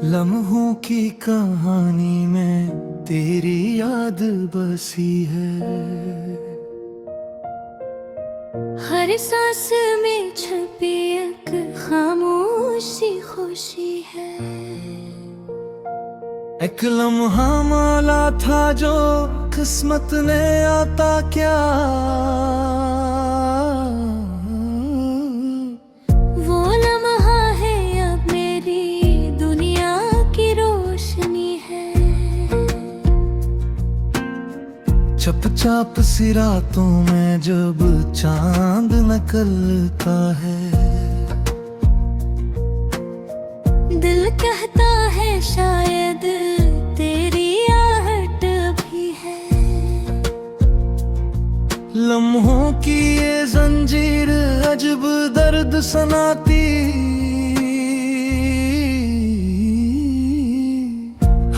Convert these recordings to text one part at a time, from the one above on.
लम्हों की कहानी में तेरी याद बसी है। हर सांस में छुपी एक खामोशी खुशी है। एक लम्हा माला था जो किस्मत ने आता क्या, वो लम्हा है अब मेरी दुनिया की रोशनी है। चपचाप सी रातों में जब चांद निकलता है, दिल कहता है शायद तेरी आहट भी है। लम्हों की ये जंजीर अजब दर्द सुनाती,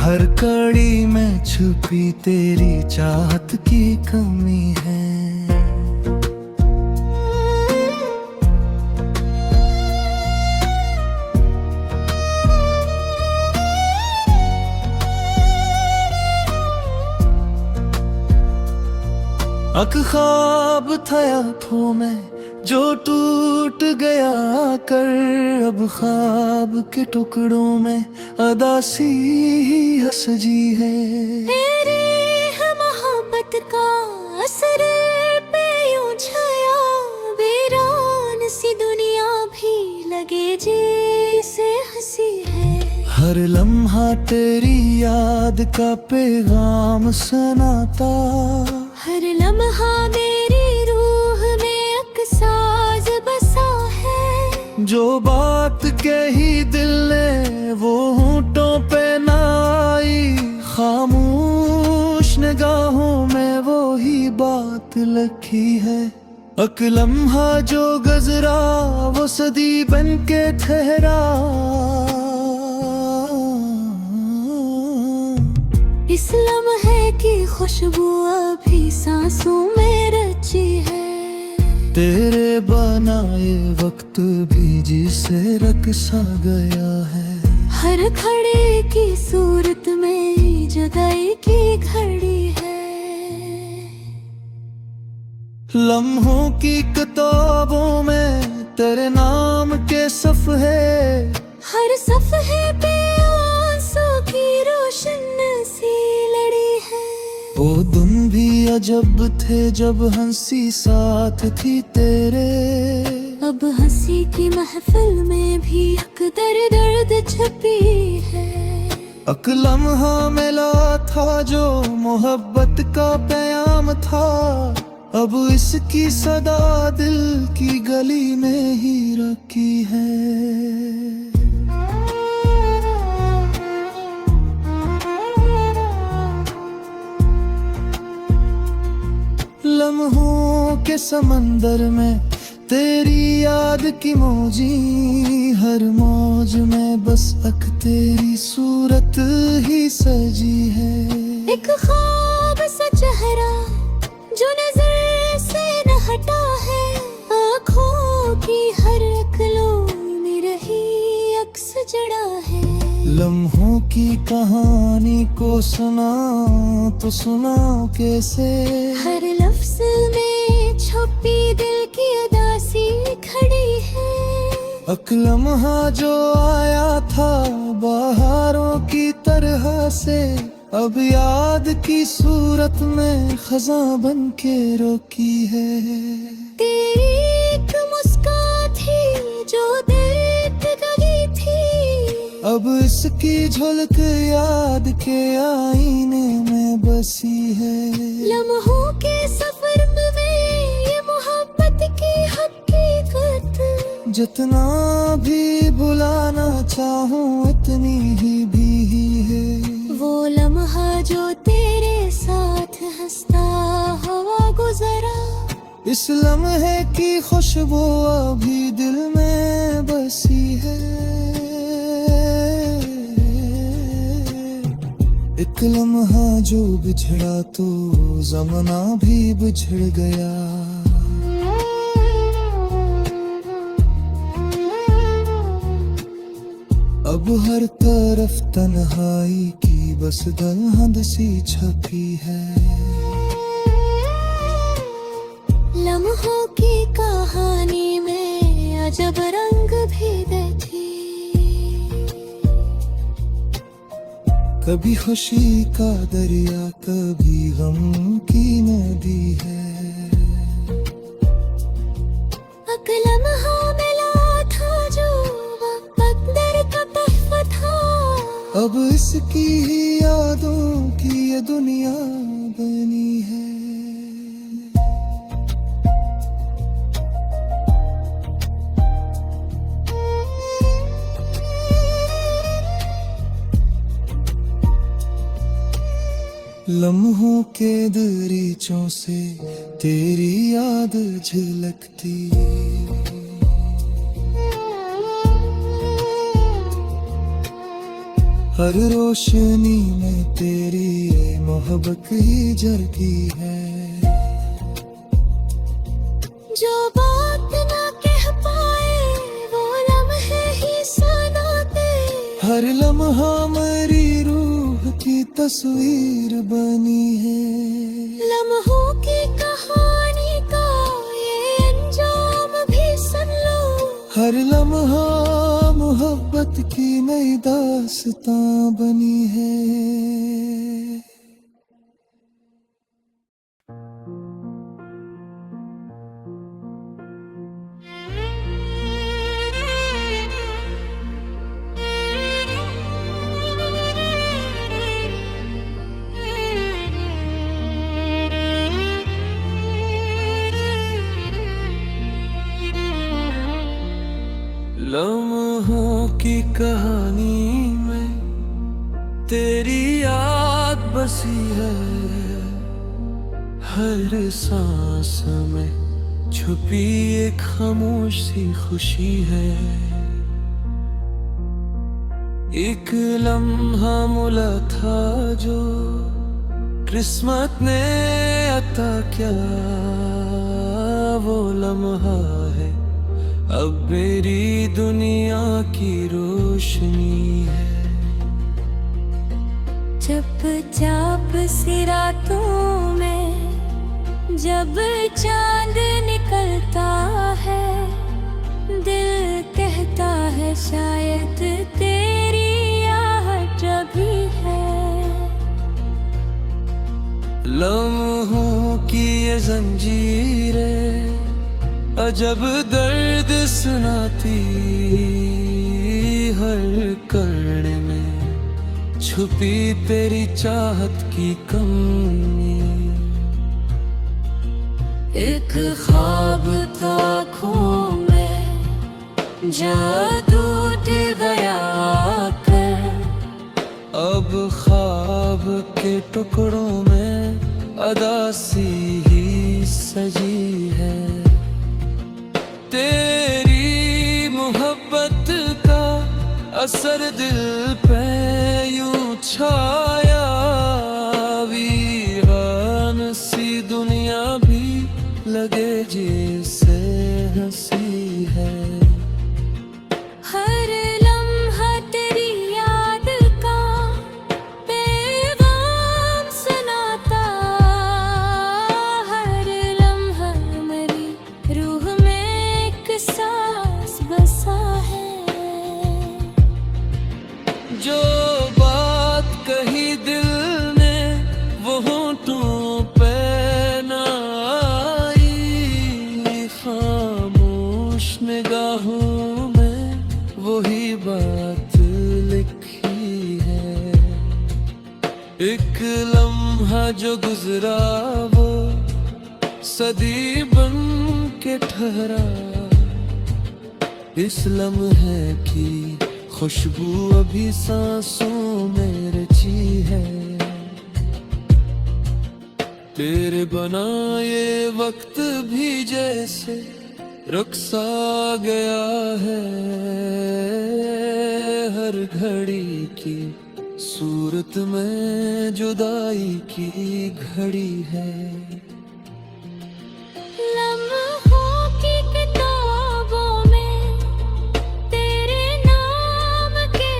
हर कड़ी में छुपी तेरी चाहत की कमी है। अक ख्वाब था आँखों में जो टूट गया कर, अब ख्वाब के टुकड़ों में अदासी ही हंसजी है। तेरी है मोहब्बत का असर पे यूं छाया, वीरान सी दुनिया भी लगे जैसे हंसी है। हर लम्हा तेरी याद का पैगाम सुनाता, हर लम्हा मेरी रूह में एक साज बसा है। जो बात कही दिल ने वो होंठों पे ना आई, खामोश निगाहों में वो ही बात लिखी है। अक लम्हा जो गुजरा वो सदी बन के ठहरा, इस लम्हे की खुशबू अभी सांसों में रची है। तेरे बनाए वक्त भी जिसे रकसा गया है। हर खड़े की सूरत में जुदाई की घड़ी है। लम्हों की किताबों में तेरे नाम के सफ़े, हर सफ़े पे आंसू की रोशन सी लड़ी है। वो दिन भी अजब थे जब हंसी साथ थी तेरे, अब हंसी की महफिल में भी हक दर्द छुपी है। अक लम्हा मिला था जो मोहब्बत का प्याम था, अब इसकी सदा दिल की गली में ही रखी है। लम्हों के समंदर में तेरी याद की मौजी, हर मौज में बस अक तेरी सूरत ही सजी है। एक ख्वाब सा चेहरा जो नजर से न हटा है, आँखों की हर अक्लों में रही अक्स जड़ा है। लम्हों की कहानी को सुना तो सुना कैसे, हर लफ्ज में छुपी दिल की उदासी खड़ी है। अक लम्हा जो आया था बहारों की तरह से, अब याद की सूरत में खज़ां बन के रोकी है। तेरी एक मुस्कान थी जो दर्द गई थी, अब इसकी झलक याद के आईने में बसी है। लम्हों के सफर में ये मोहब्बत की हकीकत, जितना भी भुलाना चाहूं इतनी ही है। वो लम्हा जो तेरे साथ हंसता हुआ गुजरा, इस लम्हे की खुशबू अभी दिल में बसी है। एक लम्हा जो बिछड़ा तो ज़माना भी बिछड़ गया। अब हर तरफ तन्हाई की बस दलहद सी छपी है। लम्हों की कहानी में अजब रंग भी थी, कभी खुशी का दरिया कभी गम की नदी है। लम्हा मिला था जो मुकद्दर का तोहफा था, अब इसकी ही यादों की ये दुनिया बनी है। लम्हों के दरीचों से तेरी याद झलकती, हर रोशनी में तेरी ये मोहब्बत ही झलकी है। जो बात ना कह पाए वो लम्हे ही सुनाते, हर लम्हा मेरी रूह की तस्वीर बनी है। लम्हों की कहानी का ये अंजाम भी सुन लो, हर लम्हा मोहब्बत की नई दास्तां बनी है। लम्हों की कहानी में तेरी याद बसी है, हर सांस में छुपी एक खामोश सी खुशी है। एक लम्हा मिला था जो किस्मत ने अता किया, वो लम्हा है अब मेरी दुनिया की रोशनी है। चुपचाप सी रातों में जब चांद निकलता है, दिल कहता है शायद तेरी आहट भी है। लम्हों की ये जंजीरें अजब दर्द सुनाती, हर कर्ण में छुपी तेरी चाहत की कमी। एक ख्वाब था आँखों में जादू गया कर, अब ख्वाब के टुकड़ों में अदासी ही सजी है। तेरी मोहब्बत का असर दिल पे यूं छाया, वीरान सी दुनिया भी लगे जैसे हंसी है। हर लम्हा तेरी याद का पैगाम सुनाता, हर लम्हा मेरी रूह में एक सांस बसा है। जो बात कही दिल ने वो होंठों पे ना आई, खामोश निगाहों में वही बात लिखी है। एक लम्हा जो गुजरा वो सदी बन के ठहरा, इस लम्हे की खुशबू अभी सांसों में रची है। तेरे बनाए वक्त भी जैसे रुक सा गया है, हर घड़ी की सूरत में जुदाई की घड़ी है। लम्हों की किताबों में तेरे नाम के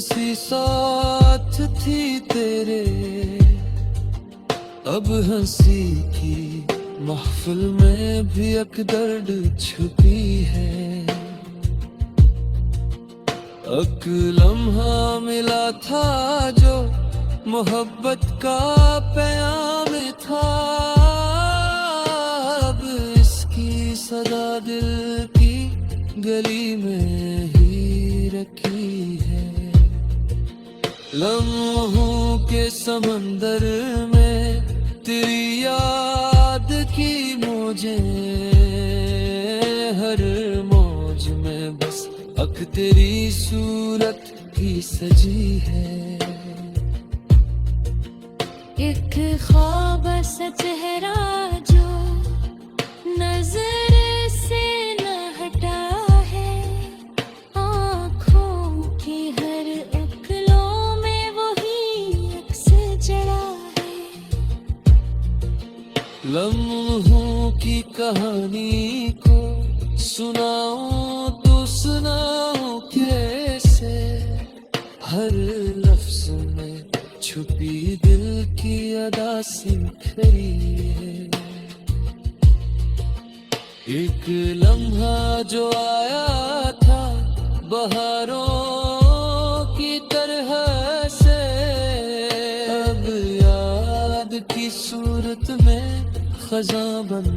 हंसी साथ थी तेरे, अब हंसी की महफिल में भी एक दर्द छुपी है। एक लम्हा मिला था जो मोहब्बत का पैगाम था, अब इसकी सदा दिल की गली में ही रखी है। लम्हों के समंदर में तेरी याद की मौजें, हर मौज में बस अक तेरी सूरत ही सजी है। एक ख्वाब सा चेहरा जो नजर से न हटा है, आँखों की हर अक्लों में वही अक्स जड़ा है। लम्हों की कहानी को सुनाऊं तो सुनाऊं कैसे, हर लफ्ज में छुपी दिल की अदा सिमटरी है। एक लम्हा जो आया था बहारों की तरह से, अब याद की सूरत में खज़ां बन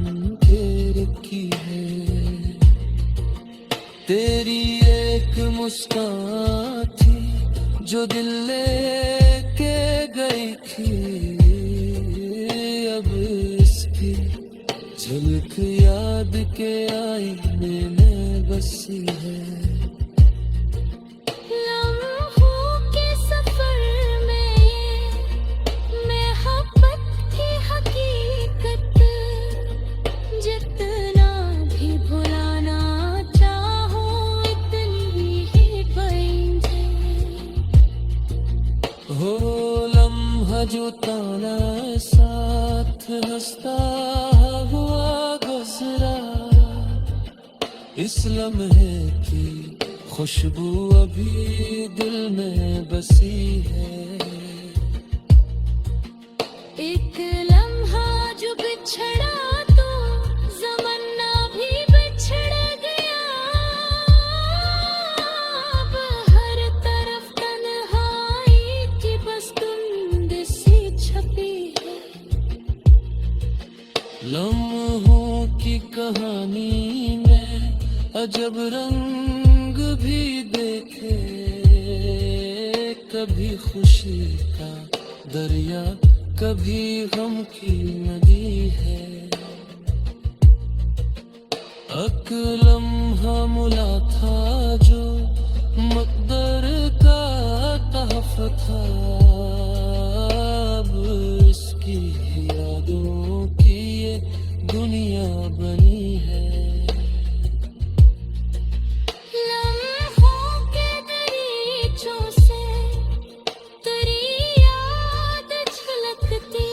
के रखी है। तेरी एक मुस्कान थी जो दिल लेके गई थी, अब इसकी झलक याद के आईने में बसी है। लम्हों के सफर में मोहब्बत की हकीकत, जितना भी भुलाना चाहो इतनी ही पैंज हो लम्हा जो ताना साथ हंसता हुआ गुजरा, इस लम्हे की खुशबू अभी दिल में बसी है। एक लम्हा जो बिछड़ा तो ज़माना भी बिछड़ गया, अब हर तरफ तन्हाई की बस धुंध सी छपी है। लम्हों की कहानी में अजब रंग भी देखे, कभी खुशी का दरिया कभी गम की नदी है। एक लम्हा मुला था जो मकदर का तहफ था, अब इसकी यादों की ये दुनिया बनी है। लम्हों के दरीचों से तेरी याद झलकती,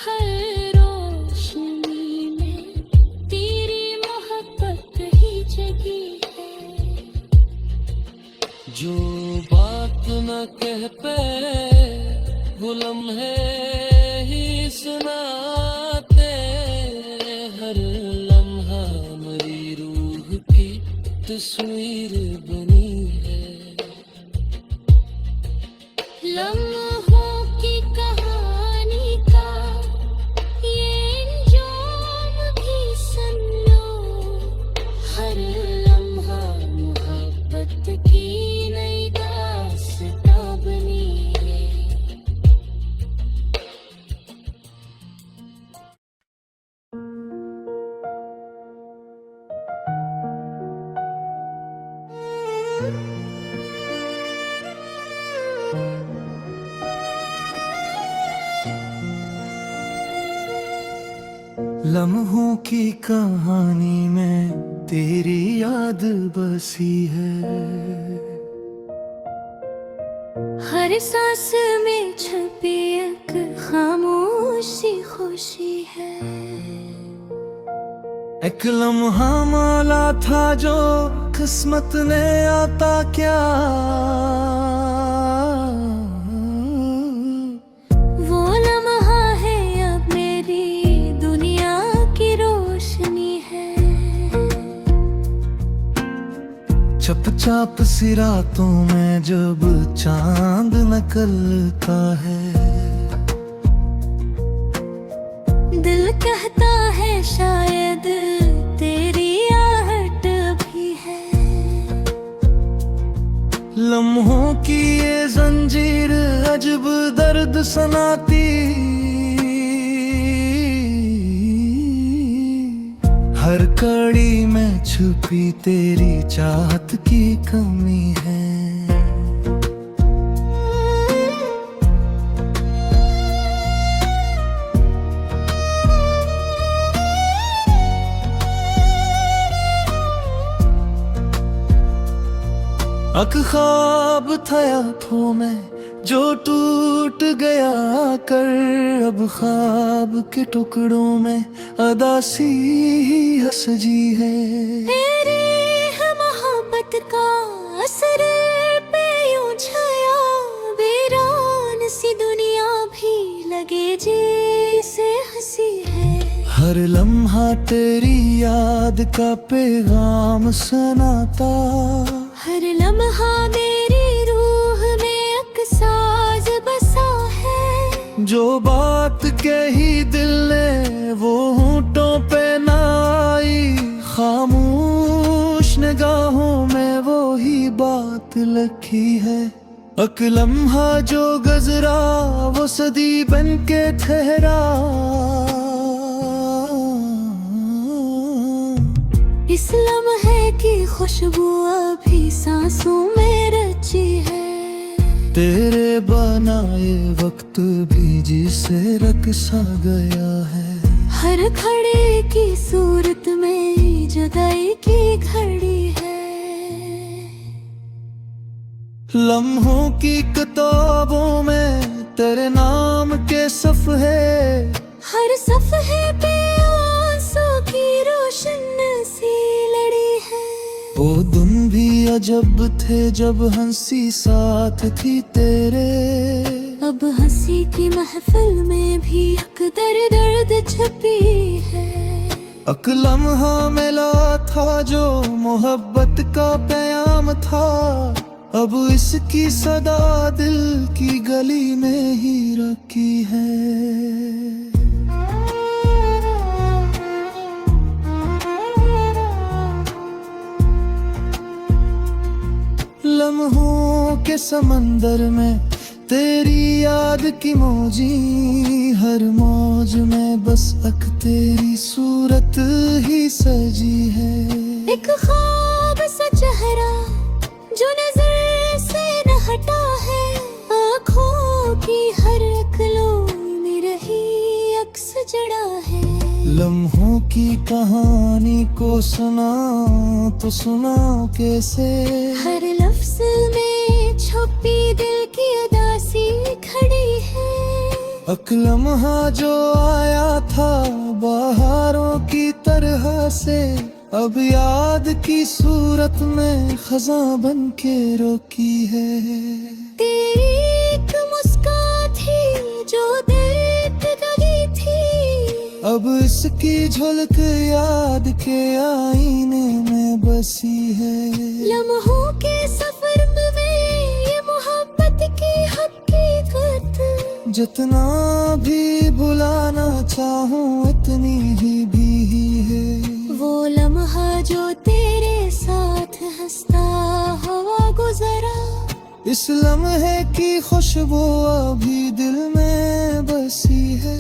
हर रोशनी में तेरी मोहब्बत ही जगी है। जो बात न कह पे वो लम्हे ही सुनाते, हर लम्हा मेरी रूह की तस्वीर बनी है। लम्हों की कहानी का ये अंजाम भी सुन लो, हर लम्हा मोहब्बत की नई दास्तां बनी है। लम्हों की कहानी में तेरी याद बसी है। हर सांस में छुपी एक खामोशी खुशी है। एक लम्हा माला था जो किस्मत ने आता क्या, वो लम्हा है अब मेरी दुनिया की रोशनी है। चपचाप सी रातों में जब चांद निकलता है, दिल कहता है शायद तेरी आहट भी है। लम्हों की ये जंजीर अजब दर्द सुनाती, हर कड़ी में छुपी तेरी चाहत की कमी है। अक ख्वाब था आँखों में जो टूट गया कर, अब ख्वाब के टुकड़ों में अदासी ही हसजी है। तेरी है मोहब्बत का असर पे यूं छाया, वीरान सी दुनिया भी लगे जैसे हंसी है। हर लम्हा तेरी याद का पैगाम सुनाता, हर लम्हा मेरी रूह में अक्साज बसा है। जो बात कही दिल ने वो होंठों पे ना आई, खामोश निगाहों में वो ही बात लिखी है। अक लम्हा जो गुजरा वो सदी बन के ठहरा, इस लम्हे की खुशबू अभी सांसों में रची है। तेरे बनाए वक्त भी जिसे रकसा गया है। हर खड़े की सूरत में जुदाई की घड़ी है। लम्हों की किताबों में तेरे नाम के सफ़े, हर सफ़े पे आंसू की रोशन सी लड़ी है। वो दिन भी अजब थे जब हंसी साथ थी तेरे, अब हंसी की महफिल में भी अकदर दर्द छपी है। अक लम्हा मिला था जो मोहब्बत का प्याम था, अब इसकी सदा दिल की गली में ही रखी है। लम्हों के समंदर में तेरी याद की मौजी, हर मौज में बस अक तेरी सूरत ही सजी है। एक ख्वाब सा चेहरा जो नजर से न हटा है, आँखों की हर अक्लों में रही अक्स जड़ा है। लम्हों की कहानी को सुना तो सुना कैसे, हर लफ्ज में छुपी दिल की उदासी खड़ी है। अक लम्हा जो आया था बहारों की तरह से, अब याद की सूरत में खज़ां बन के रोकी है। तेरी एक मुस्कान थी जो दर्द गई थी, अब इसकी झलक याद के आईने में बसी है। लम्हों के सफर में ये मोहब्बत की हकीकत, जितना भी भुलाना चाहूं इतनी ही है। वो लम्हा जो तेरे साथ हंसता हुआ गुजरा, इस लम्हे की खुशबू अभी दिल में बसी है।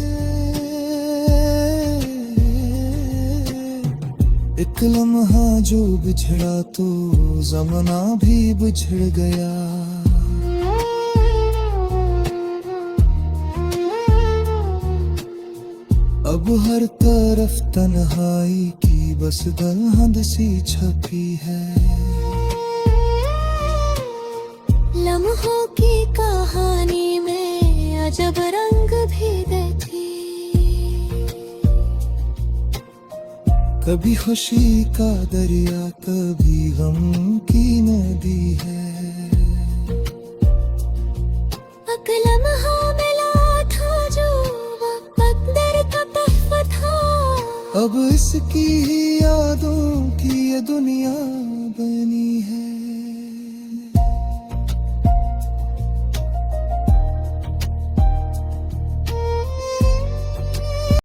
एक लम्हा जो बिछड़ा तो ज़माना भी बिछड़ गया। अब हर तरफ तन्हाई की बस दलहद सी छपी है। लम्हों की कहानी में अजब रंग भी थी, कभी खुशी का दरिया कभी गम की नदी है। लम्हा मिला था जो मुकद्दर का तहफ़ा था। अब इसकी ही यादों की ये दुनिया बनी है।